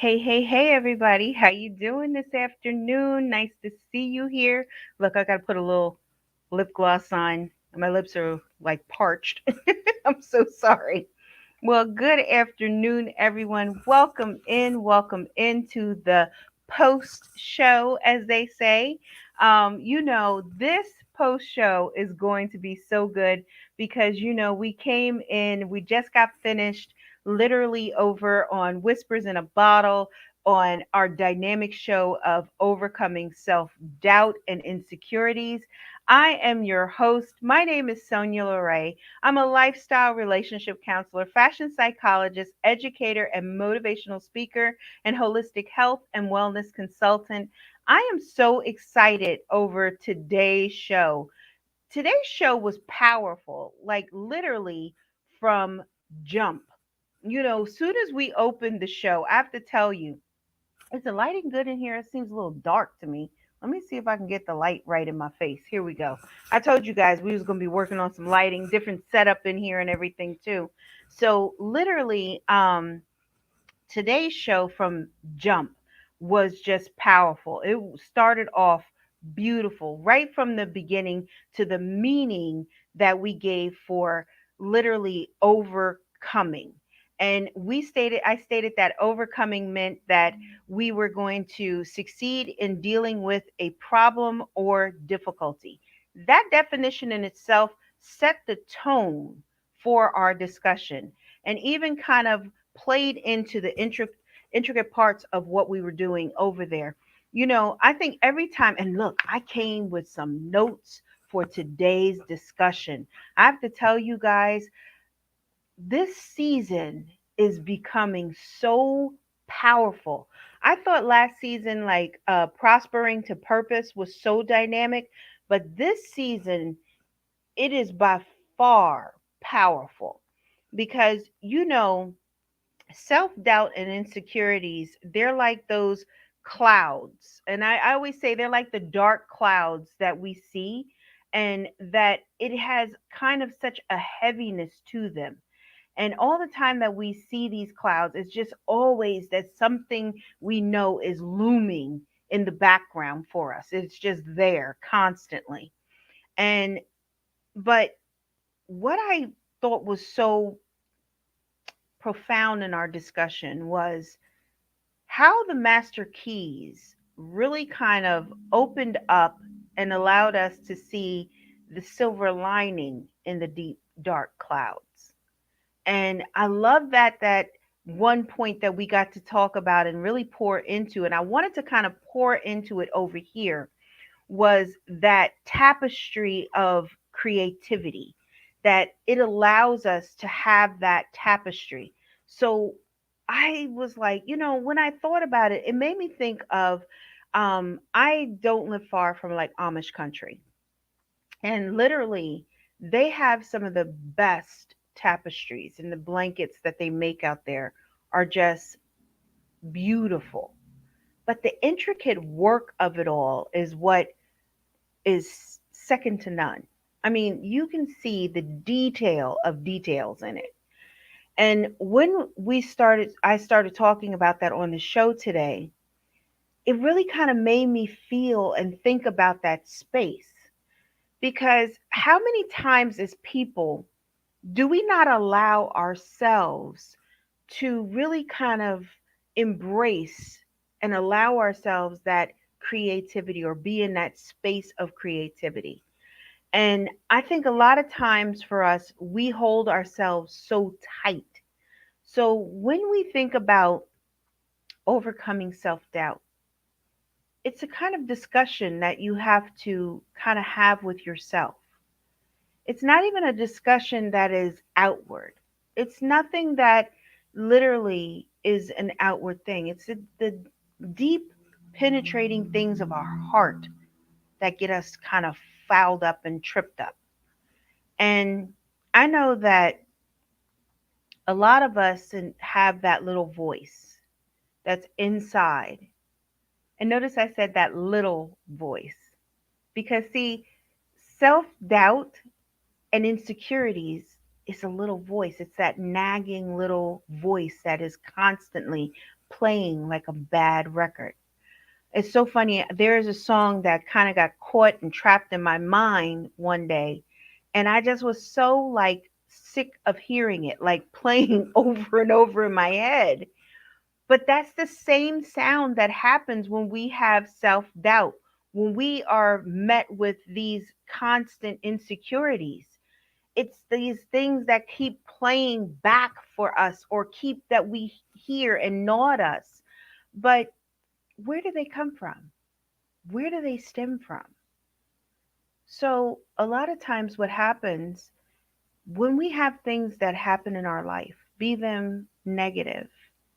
Hey, everybody. How you doing this afternoon? Nice to see you here. Look, I got to put a little lip gloss on. My lips are like parched. I'm so sorry. Well, good afternoon, everyone. Welcome into the post show, as they say. This post show is going to be so good because, we came in, we just got finished literally over on Whispers in a Bottle on our dynamic show of overcoming self doubt and insecurities. I am your host. My name is Sonya LaRae. I'm a lifestyle relationship counselor, fashion psychologist, educator, and motivational speaker, and holistic health and wellness consultant. I am so excited over today's show. Today's show was powerful, like literally from jump. As soon as we opened the show, I have to tell you, is the lighting good in here? It seems a little dark to me. Let me see if I can get the light right in my face. Here we go. I told you guys we was going to be working on some lighting, different setup in here and everything too. So literally, today's show from jump was just powerful. It started off beautiful right from the beginning to the meaning that we gave for literally overcoming. And I stated that overcoming meant that we were going to succeed in dealing with a problem or difficulty. That definition in itself set the tone for our discussion and even kind of played into the intricate parts of what we were doing over there. I think every time, and look, I came with some notes for today's discussion. I have to tell you guys, this season is becoming so powerful. I thought last season, like Prospering to Purpose, was so dynamic, but this season, it is by far powerful because, self doubt and insecurities, they're like those clouds. And I always say they're like the dark clouds that we see, and that it has kind of such a heaviness to them. And all the time that we see these clouds, it's just always that something we know is looming in the background for us. It's just there constantly. And, but what I thought was so profound in our discussion was how the master keys really kind of opened up and allowed us to see the silver lining in the deep dark clouds. And I love that one point that we got to talk about and really pour into, and I wanted to kind of pour into it over here, was that tapestry of creativity, that it allows us to have that tapestry. So I was like, when I thought about it, it made me think of I don't live far from like Amish country. And literally, they have some of the best tapestries, and the blankets that they make out there are just beautiful. But the intricate work of it all is what is second to none. I mean, you can see the detail of details in it. And when I started talking about that on the show today, it really kind of made me feel and think about that space. Because how many times as people do we not allow ourselves to really kind of embrace and allow ourselves that creativity or be in that space of creativity? And I think a lot of times for us, we hold ourselves so tight. So when we think about overcoming self doubt, it's a kind of discussion that you have to kind of have with yourself. It's not even a discussion that is outward, it's nothing that literally is an outward thing. It's the deep, penetrating things of our heart that get us kind of fouled up and tripped up. And I know that a lot of us have that little voice that's inside. And notice I said that little voice because, see, self doubt and insecurities it's a little voice. It's that nagging little voice that is constantly playing like a bad record. It's so funny. There is a song that kind of got caught and trapped in my mind one day. And I just was so like sick of hearing it, like playing over and over in my head. But that's the same sound that happens when we have self doubt, when we are met with these constant insecurities. It's these things that keep playing back for us or keep that we hear and gnaw at us. But where do they come from? Where do they stem from? So, a lot of times, what happens when we have things that happen in our life, be them negative,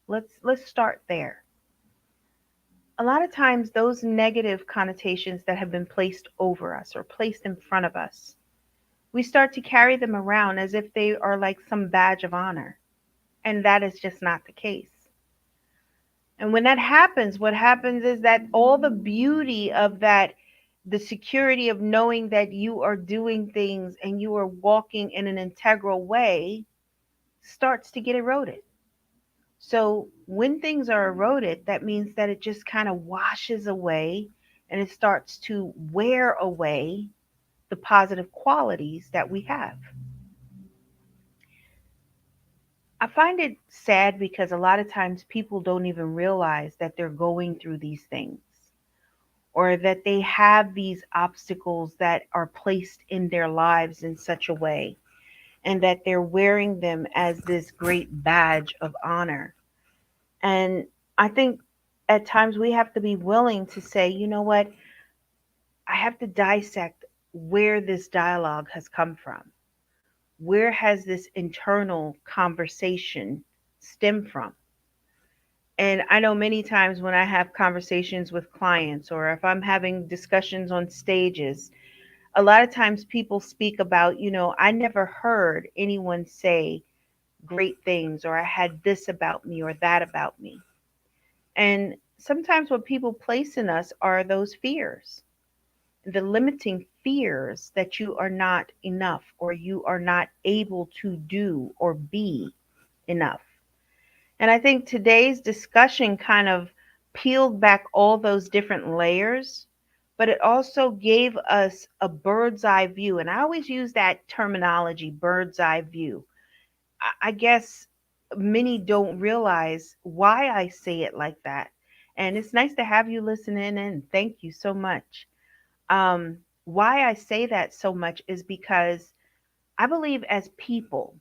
let's start there. A lot of times, those negative connotations that have been placed over us or placed in front of us, we start to carry them around as if they are like some badge of honor. And that is just not the case. And when that happens, what happens is that all the beauty of that, the security of knowing that you are doing things and you are walking in an integral way starts to get eroded. So when things are eroded, that means that it just kind of washes away and it starts to wear away the positive qualities that we have. I find it sad because a lot of times people don't even realize that they're going through these things or that they have these obstacles that are placed in their lives in such a way and that they're wearing them as this great badge of honor. And I think at times we have to be willing to say, you know what, I have to dissect where this dialogue has come from. Where has this internal conversation stemmed from? And I know many times when I have conversations with clients or if I'm having discussions on stages, a lot of times people speak about, I never heard anyone say great things or I had this about me or that about me. And sometimes what people place in us are those fears, the limiting fears that you are not enough or you are not able to do or be enough. And I think today's discussion kind of peeled back all those different layers, but it also gave us a bird's eye view. And I always use that terminology, bird's eye view. I guess many don't realize why I say it like that. And it's nice to have you listen in and thank you so much. Um, why I say that so much is because I believe as people,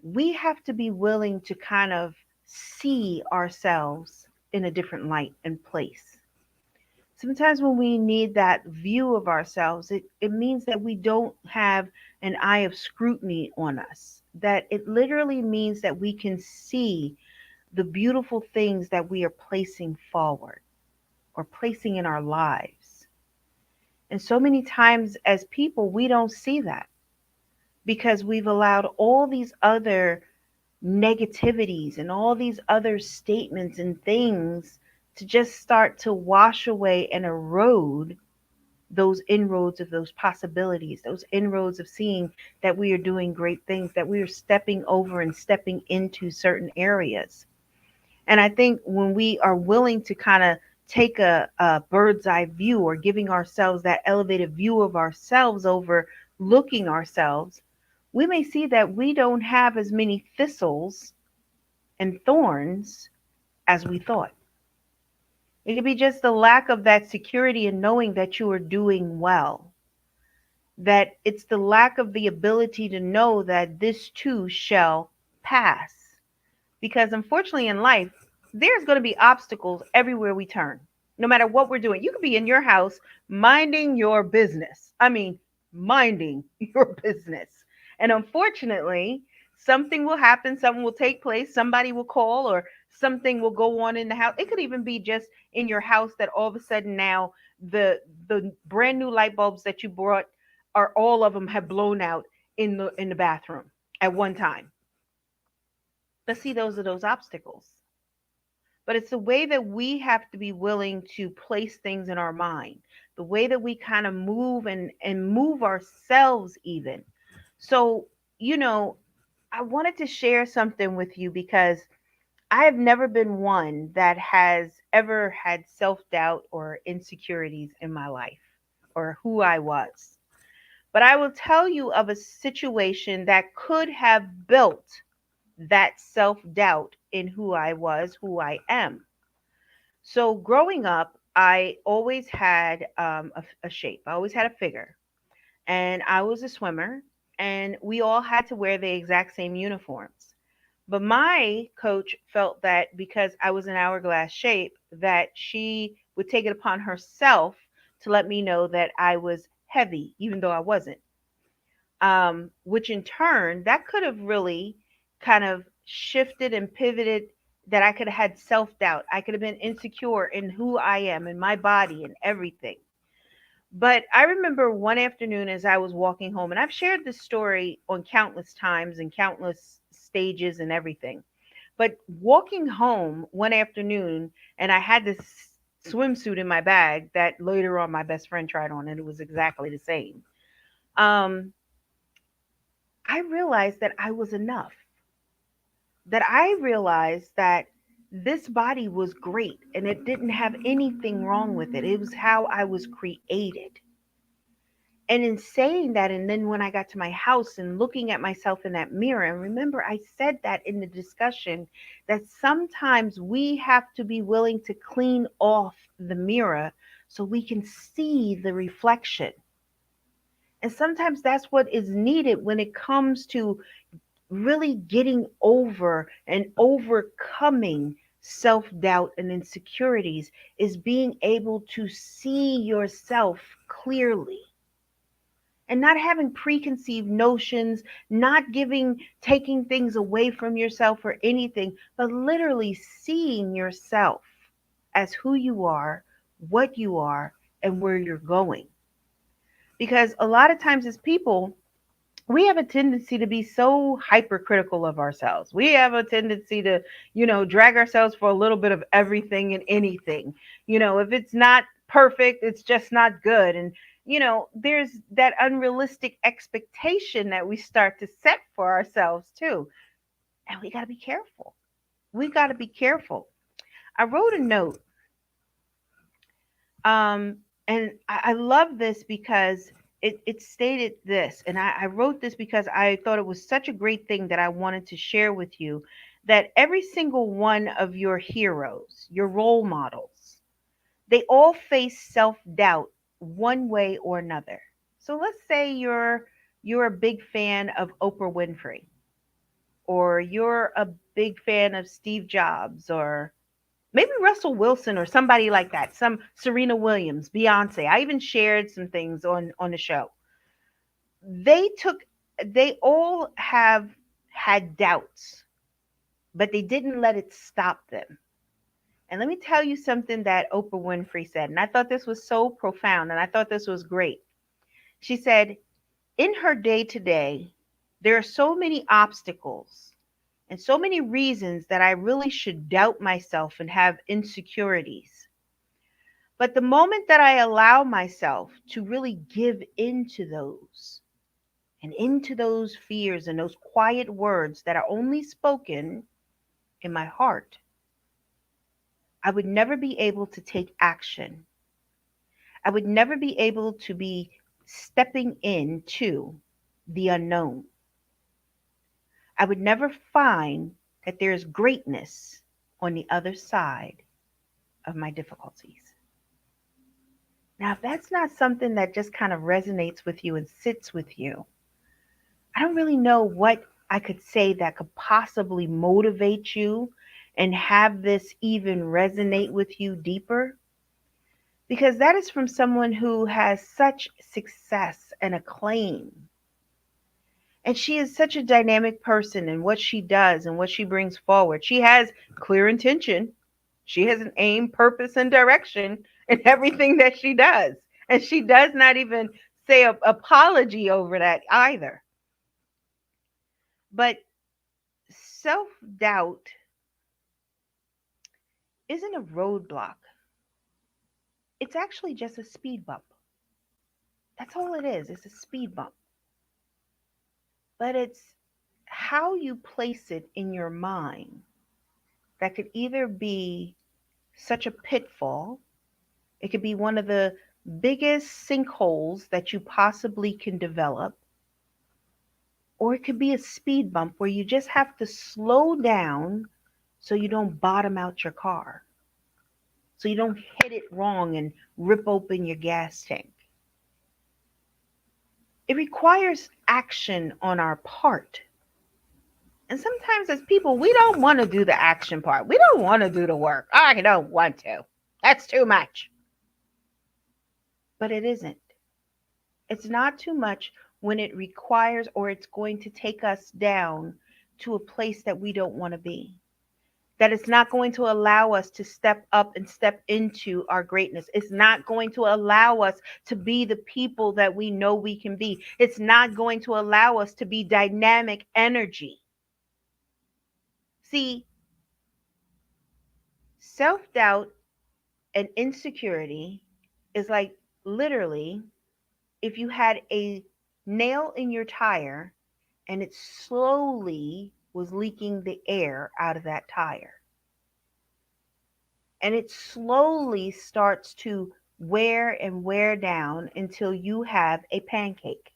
we have to be willing to kind of see ourselves in a different light and place. Sometimes when we need that view of ourselves, it means that we don't have an eye of scrutiny on us, that it literally means that we can see the beautiful things that we are placing forward or placing in our lives. And so many times as people, we don't see that because we've allowed all these other negativities and all these other statements and things to just start to wash away and erode those inroads of those possibilities, those inroads of seeing that we are doing great things, that we are stepping over and stepping into certain areas. And I think when we are willing to kind of take a bird's eye view or giving ourselves that elevated view of ourselves over looking ourselves, we may see that we don't have as many thistles and thorns as we thought. It could be just the lack of that security and knowing that you are doing well, that it's the lack of the ability to know that this too shall pass. Because unfortunately in life, there's going to be obstacles everywhere we turn, no matter what we're doing. You could be in your house minding your business. I mean, minding your business. And unfortunately, something will happen, something will take place, somebody will call, or something will go on in the house. It could even be just in your house that all of a sudden now the brand new light bulbs that you brought are all of them have blown out in the bathroom at one time. But see, those are those obstacles. But it's the way that we have to be willing to place things in our mind, the way that we kind of move and move ourselves even. So you know, I wanted to share something with you because I have never been one that has ever had self doubt or insecurities in my life or who I was. But I will tell you of a situation that could have built that self doubt in who I was, who I am. So growing up, I always had a shape, I always had a figure, and I was a swimmer, and we all had to wear the exact same uniforms. But my coach felt that because I was an hourglass shape, that she would take it upon herself to let me know that I was heavy, even though I wasn't. Which in turn, that could have really kind of shifted and pivoted, that I could have had self doubt. I could have been insecure in who I am and my body and everything. But I remember one afternoon as I was walking home, and I've shared this story on countless times and countless stages and everything. But walking home one afternoon, and I had this swimsuit in my bag that later on my best friend tried on, and it was exactly the same. Um, I realized that I was enough, that I realized that this body was great and it didn't have anything wrong with it. It was how I was created. And in saying that, and then when I got to my house and looking at myself in that mirror, and remember, I said that in the discussion that sometimes we have to be willing to clean off the mirror so we can see the reflection. And sometimes that's what is needed when it comes to really getting over and overcoming self doubt and insecurities, is being able to see yourself clearly and not having preconceived notions, not taking things away from yourself or anything, but literally seeing yourself as who you are, what you are, and where you're going. Because a lot of times as people, we have a tendency to be so hypercritical of ourselves. We have a tendency to, drag ourselves for a little bit of everything and anything. If it's not perfect, it's just not good. And, there's that unrealistic expectation that we start to set for ourselves too. And we got to be careful. We got to be careful. I wrote a note. Um, and I love this because it stated this, and I wrote this because I thought it was such a great thing that I wanted to share with you, that every single one of your heroes, your role models, they all face self-doubt one way or another. So let's say you're a big fan of Oprah Winfrey, or you're a big fan of Steve Jobs, or maybe Russell Wilson or somebody like that, some Serena Williams, Beyonce. I even shared some things on the show. They took they all have had doubts, but they didn't let it stop them. And let me tell you something that Oprah Winfrey said, and I thought this was so profound and I thought this was great. She said, "In her day to day, there are so many obstacles and so many reasons that I really should doubt myself and have insecurities. But the moment that I allow myself to really give into those and into those fears and those quiet words that are only spoken in my heart, I would never be able to take action. I would never be able to be stepping into the unknown. I would never find that there's greatness on the other side of my difficulties." Now, if that's not something that just kind of resonates with you and sits with you, I don't really know what I could say that could possibly motivate you and have this even resonate with you deeper, because that is from someone who has such success and acclaim. And she is such a dynamic person in what she does and what she brings forward. She has clear intention. She has an aim, purpose, and direction in everything that she does. And she does not even say an apology over that either. But self doubt isn't a roadblock, it's actually just a speed bump. That's all it is. It's a speed bump. but it's how you place it in your mind that could either be such a pitfall, it could be one of the biggest sinkholes that you possibly can develop, or it could be a speed bump where you just have to slow down so you don't bottom out your car, so you don't hit it wrong and rip open your gas tank. It requires action on our part. And sometimes as people, we don't want to do the action part. We don't want to do the work. I don't want to. That's too much. But it isn't. It's not too much when it requires or it's going to take us down to a place that we don't want to be. That it's not going to allow us to step up and step into our greatness. It's not going to allow us to be the people that we know we can be. It's not going to allow us to be dynamic energy. See, self doubt and insecurity is like literally if you had a nail in your tire and it slowly was leaking the air out of that tire. And it slowly starts to wear and wear down until you have a pancake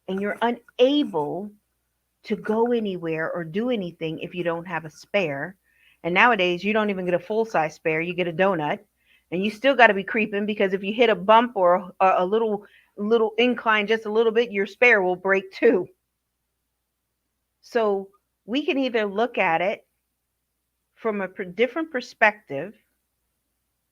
and you're unable to go anywhere or do anything if you don't have a spare. And nowadays, you don't even get a full size spare, you get a donut. And you still got to be creeping because if you hit a bump or a little incline just a little bit, your spare will break too. So we can either look at it from a different perspective,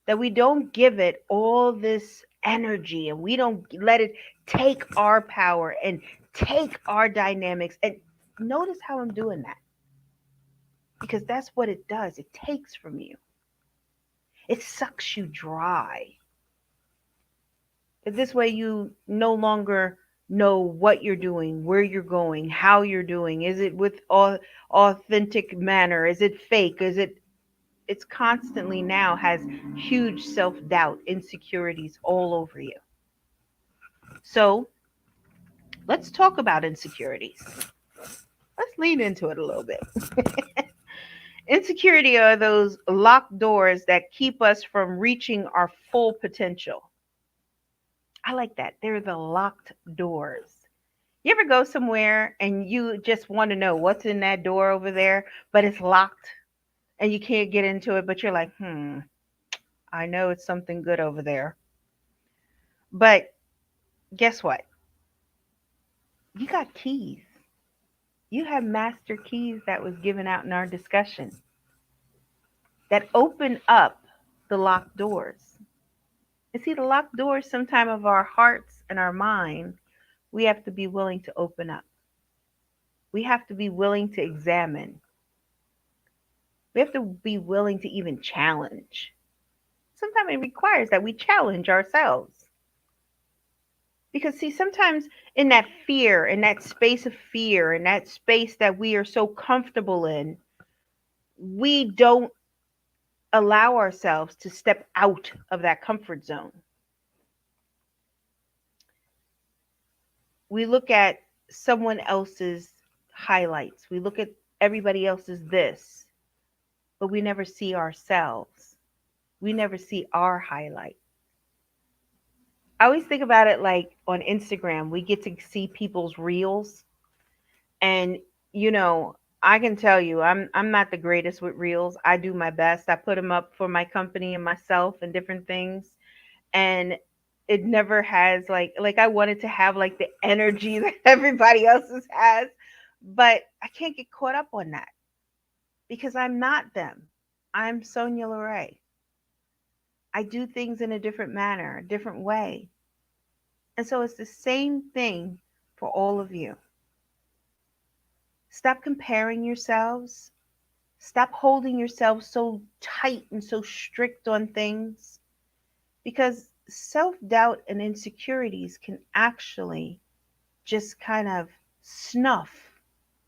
that we don't give it all this energy and we don't let it take our power and take our dynamics. And notice how I'm doing that, because that's what it does. It takes from you, it sucks you dry. This way, you no longer know what you're doing, where you're going, how you're doing. Is it with authentic manner? Is it fake? Is it? It's constantly now has huge self doubt, insecurities all over you. So let's talk about insecurities. Let's lean into it a little bit. Insecurity are those locked doors that keep us from reaching our full potential. I like that. They're the locked doors. You ever go somewhere and you just want to know what's in that door over there, but it's locked and you can't get into it, but you're like, I know it's something good over there. But guess what? You got keys. You have master keys that was given out in our discussion that open up the locked doors. And see, the locked doors, sometime of our hearts and our mind, we have to be willing to open up. We have to be willing to examine. We have to be willing to even challenge. Sometimes it requires that we challenge ourselves. Because, see, sometimes in that fear, in that space of fear, in that space that we are so comfortable in, we don't allow ourselves to step out of that comfort zone. We look at someone else's highlights, we look at everybody else's this, but we never see ourselves. We never see our highlight. I always think about it like on Instagram, we get to see people's reels. And, you know, I can tell you, I'm not the greatest with reels. I do my best. I put them up for my company and myself and different things. And it never has like I wanted to have like the energy that everybody else's has, but I can't get caught up on that because I'm not them. I'm Sonya LaRae. I do things in a different manner, a different way. And so it's the same thing for all of you. Stop comparing yourselves. Stop holding yourselves so tight and so strict on things, because self doubt and insecurities can actually just kind of snuff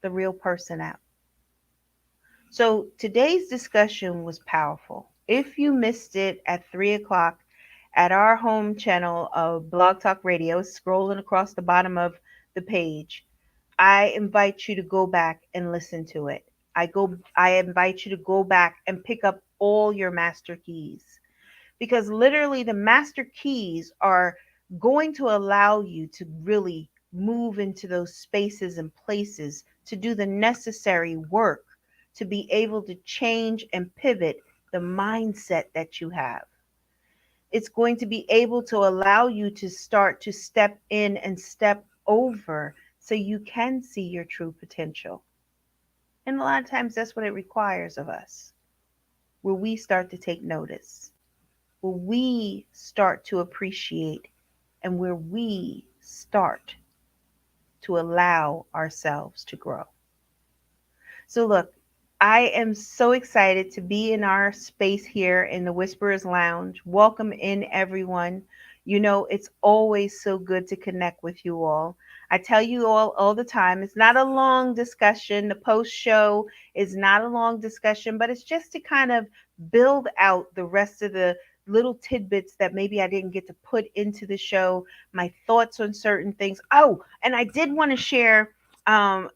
the real person out. So today's discussion was powerful. If you missed it at 3 o'clock at our home channel of Blog Talk Radio, scrolling across the bottom of the page, I invite you to go back and listen to it. I invite you to go back and pick up all your master keys, because literally the master keys are going to allow you to really move into those spaces and places to do the necessary work to be able to change and pivot the mindset that you have. It's going to be able to allow you to start to step in and step over so you can see your true potential. And a lot of times that's what it requires of us, where we start to take notice, where we start to appreciate, and where we start to allow ourselves to grow. So, look, I am so excited to be in our space here in the Whisperers Lounge. Welcome in, everyone. You know, it's always so good to connect with you all. I tell you all the time, it's not a long discussion. The post show is not a long discussion, but it's just to kind of build out the rest of the little tidbits that maybe I didn't get to put into the show, my thoughts on certain things. Oh, and I did want to share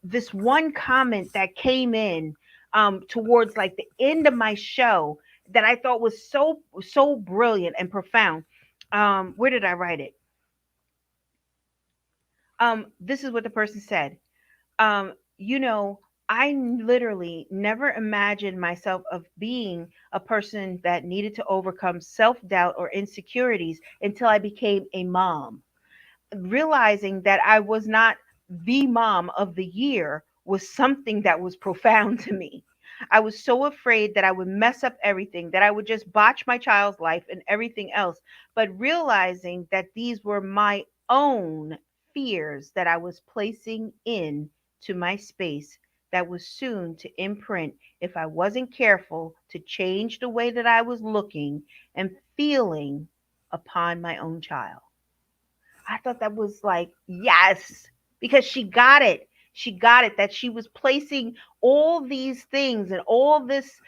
this one comment that came in towards like the end of my show that I thought was so brilliant and profound. Where did I write it? This is what the person said. Um, you know, I literally never imagined myself of being a person that needed to overcome self-doubt or insecurities until I became a mom. Realizing that I was not the mom of the year was something that was profound to me. I was so afraid that I would mess up everything, that I would just botch my child's life and everything else. But realizing that these were my own fears that I was placing in to my space that was soon to imprint, if I wasn't careful, to change the way that I was looking and feeling upon my own child. I thought that was like, yes, because she got it. She got it that she was placing all these things and all this,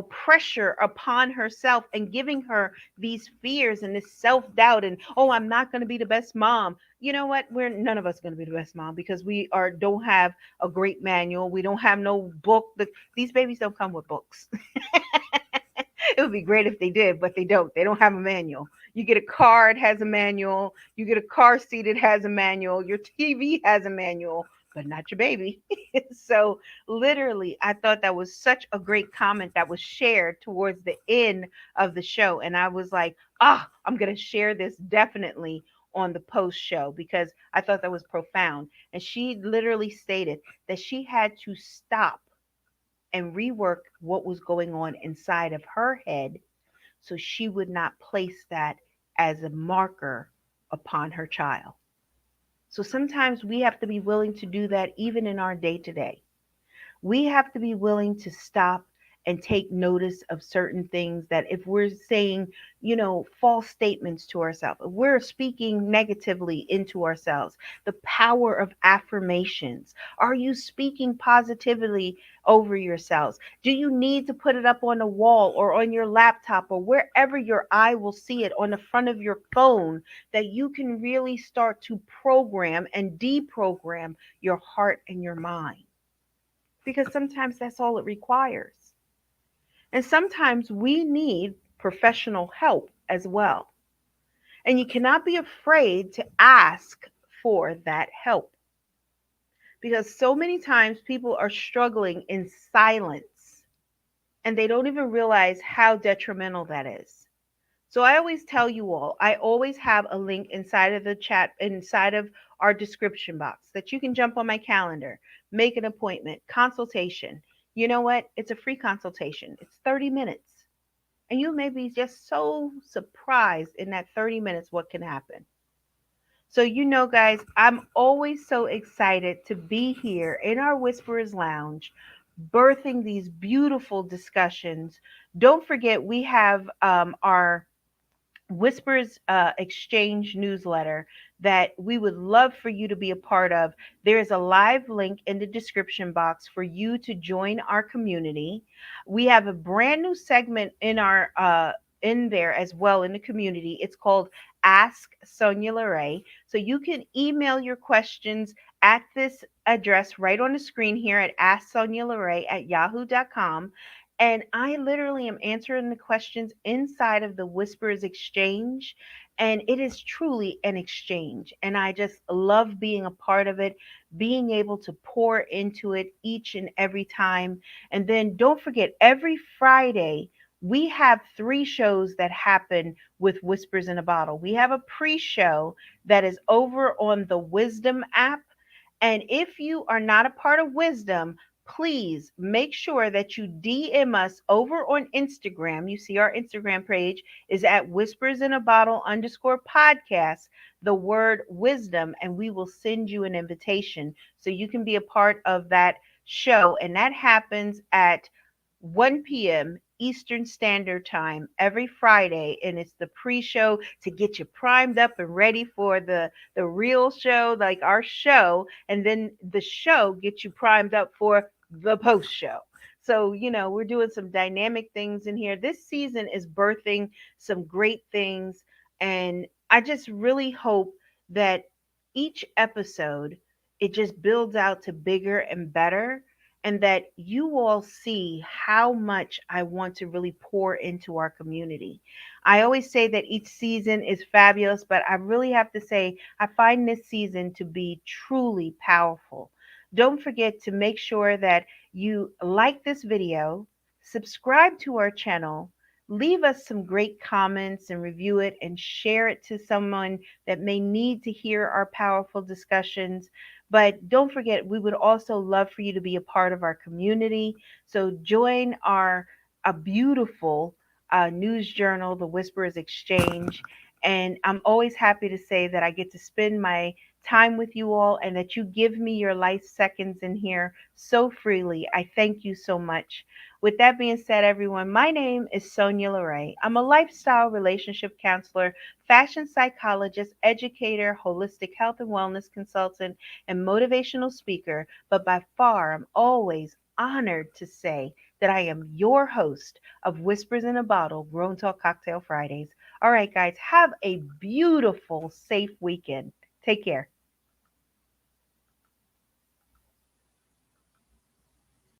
pressure upon herself and giving her these fears and this self doubt. And, oh, I'm not going to be the best mom. You know what? We're none of us going to be the best mom because we are don't have a great manual. We don't have no book. These babies don't come with books. It would be great if they did, but they don't. They don't have a manual. You get a car, it has a manual. You get a car seat, it has a manual. Your TV has a manual, but not your baby. So, literally, I thought that was such a great comment that was shared towards the end of the show. And I was like, I'm going to share this definitely on the post show because I thought that was profound. And she literally stated that she had to stop and rework what was going on inside of her head so she would not place that as a marker upon her child. So sometimes we have to be willing to do that even in our day to day. We have to be willing to stop and take notice of certain things that if we're saying, false statements to ourselves, if we're speaking negatively into ourselves, the power of affirmations. Are you speaking positively over yourselves? Do you need to put it up on the wall or on your laptop or wherever your eye will see it on the front of your phone that you can really start to program and deprogram your heart and your mind? Because sometimes that's all it requires. And sometimes we need professional help as well. And you cannot be afraid to ask for that help because so many times people are struggling in silence and they don't even realize how detrimental that is. So I always tell you all, I always have a link inside of the chat, inside of our description box that you can jump on my calendar, make an appointment, consultation. You know what? It's a free consultation. It's 30 minutes. And you may be just so surprised in that 30 minutes what can happen. So, guys, I'm always so excited to be here in our Whisperers Lounge, birthing these beautiful discussions. Don't forget, we have our Whispers Exchange newsletter that we would love for you to be a part of. There is a live link in the description box for you to join our community. We have a brand new segment in our in there as well in the community. It's called Ask Sonya LaRae. So you can email your questions at this address right on the screen here at asksonyalarae@yahoo.com. And I literally am answering the questions inside of the Whispers Exchange. And it is truly an exchange. And I just love being a part of it, being able to pour into it each and every time. And then don't forget, every Friday, we have three shows that happen with Whispers in a Bottle. We have a pre show that is over on the Wisdom app. And if you are not a part of Wisdom, please make sure that you DM us over on Instagram. You see our Instagram page is at Whispers in a Bottle _ podcast, the word wisdom, and we will send you an invitation so you can be a part of that show. And that happens at 1 p.m. Eastern Standard Time every Friday, and it's the pre-show to get you primed up and ready for the real show, like our show, and then the show gets you primed up for the post show. So, we're doing some dynamic things in here. This season is birthing some great things, and I just really hope that each episode it just builds out to bigger and better, and that you all see how much I want to really pour into our community. I always say that each season is fabulous, but I really have to say, I find this season to be truly powerful. Don't forget to make sure that you like this video, subscribe to our channel, leave us some great comments and review it, and share it to someone that may need to hear our powerful discussions. But don't forget, we would also love for you to be a part of our community. So join our a beautiful news journal, the Whisperers Exchange. And I'm always happy to say that I get to spend my time with you all and that you give me your life seconds in here so freely. I thank you so much. With that being said, everyone, my name is Sonya LaRae. I'm a lifestyle relationship counselor, fashion psychologist, educator, holistic health and wellness consultant, and motivational speaker. But by far, I'm always honored to say that I am your host of Whispers in a Bottle, Grown Talk Cocktail Fridays. All right, guys, have a beautiful, safe weekend. Take care.